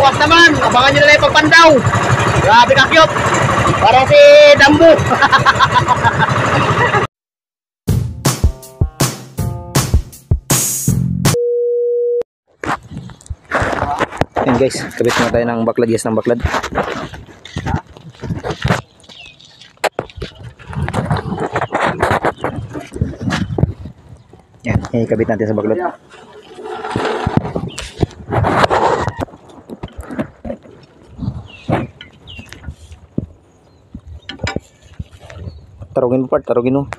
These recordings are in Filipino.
bukas naman, abangan nyo nila yung pagpandaw. Grabe ka cute. Parang si Dambo. Yan guys, kabit na tayo ng baklad guys, ng baklad. Yan, ikabit natin sa baklad. Tarugin mo part, tarugin mo.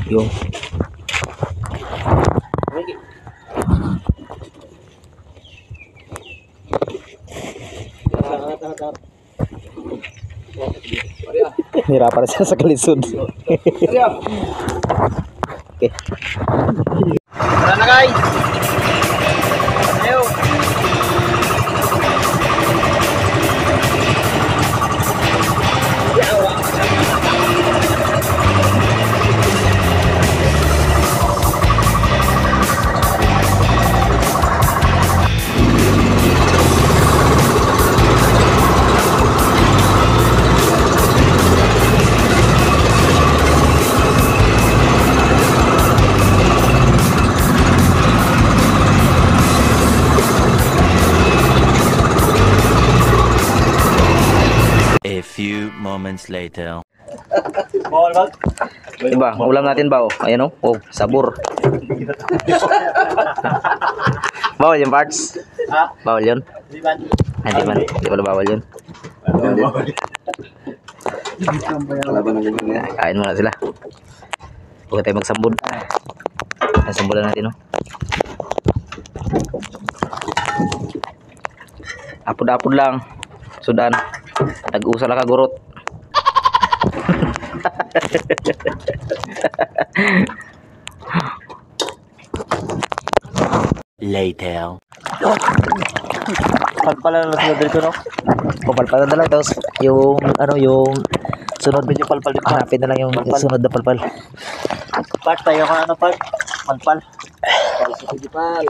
Yung hirapan na siya sa kalisod. Okay. Tara na guys. Ayaw. A few moments later. Diba, ulam natin ba? Oh, ayan oh, oh, sabor. Bawal yung parts? Ha? Bawal yun? Di ba? Ay, di man, di pala bawal yun. Kain muna sila. Huwag tayo magsambod. Sambudan natin oh. Apod-apod lang. Sudan. Nag-usa lang kagurot. Later. Palpala na sunod dito no? O palpala na lang tapos yung ano yung sunod medyo palpal dito. Hanapin na lang yung sunod na palpal. Part tayo ka ano part? Palpal. Palpal.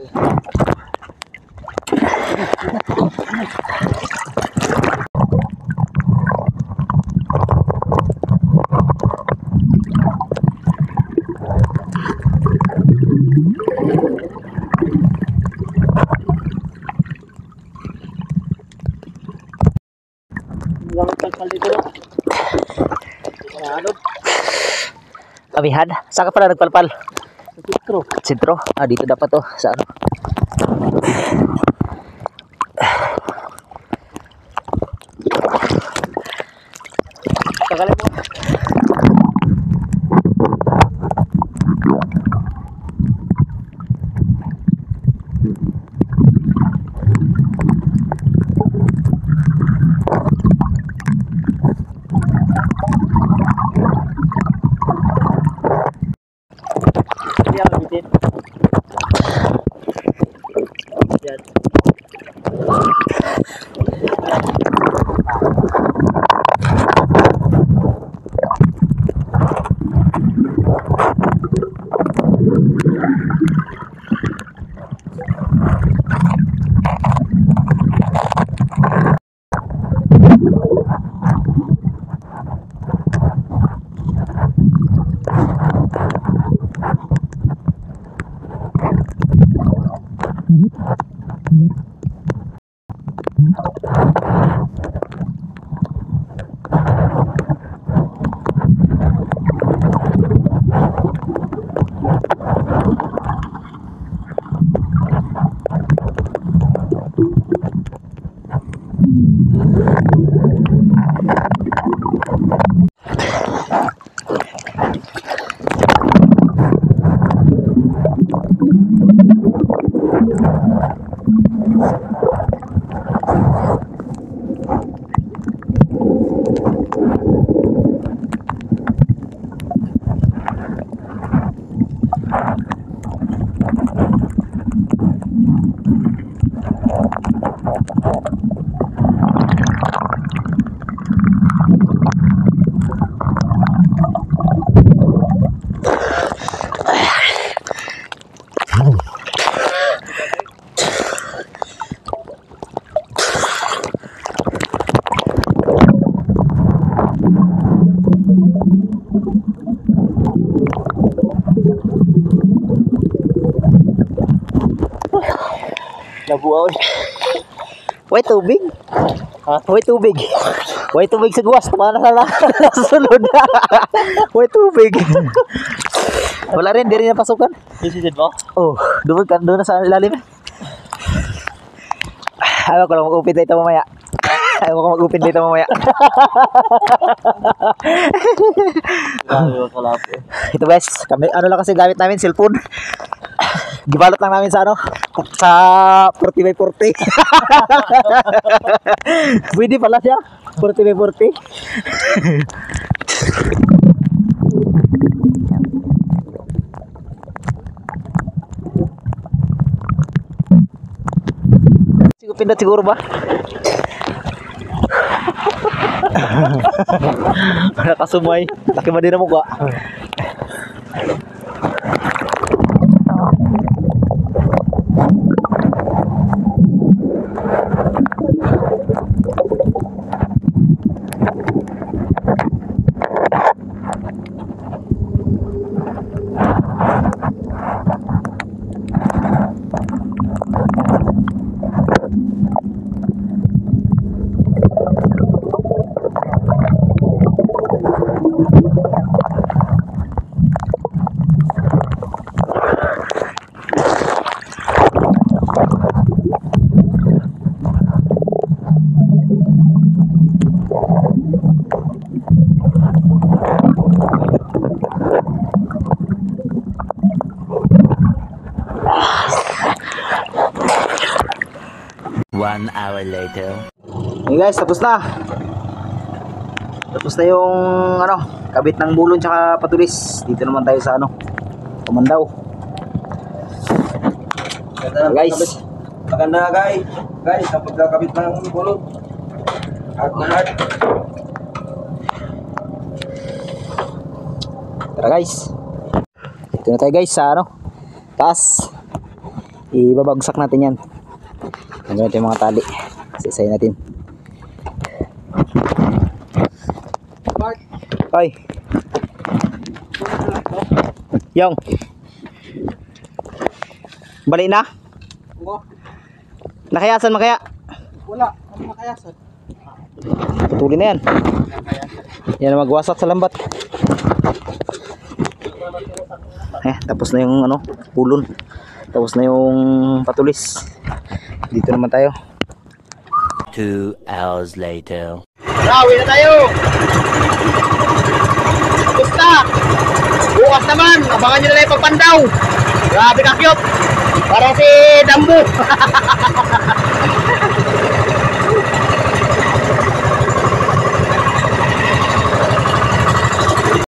Amihan? Saan ka pala nagpalpal? Sitro. Sitro? Ah, dito dapat to. Sa ano? Tagalin mo. Nabuaw. Way tubig. Ha? Way tubig. Way tubig sa guwas. Mana sa sunod. Way tubig. Wala rin, di rin napasukan. Isisid mo? Oh, doon na sa ilalim. Ayaw ko lang mag-upin dito mamaya. Ayaw ko mag-upin dito mamaya. Ito guys, kami, ano lang kasi gamit namin, cellphone. Gibalot lang namin sa ano, sa 40x40. Pwede pala siya, 40x40. Pindot siguro ba? Nakasumay. Laki ba din ang mukha? One hour later. Hey guys, tapos na. Tapos na yung ano, kabit ng bulon tsaka patulis. Dito naman tayo sa ano, Kumandaw. Guys, Maganda guys. Guys, sa pagkakabit ng bulot. Hard na hard. tara guys. Dito na tayo guys sa ano, taas. Ibabagsak natin yan. Hanggang natin yung mga tali. Sisayin natin. Hoy. Yung. Balik na? Nakayasan mo kaya? Wala, ano makayasan? Putulin na yan. Yan ang magwasak sa lambat. Tapos na yung ano, pulon. Tapos na yung patulis. Dito naman tayo. 2 hours later. Rawi na tayo! Basta! Bukas naman, abangan nyo na lang yung pagpandaw. Grabe ka cute! Parang si Dambo!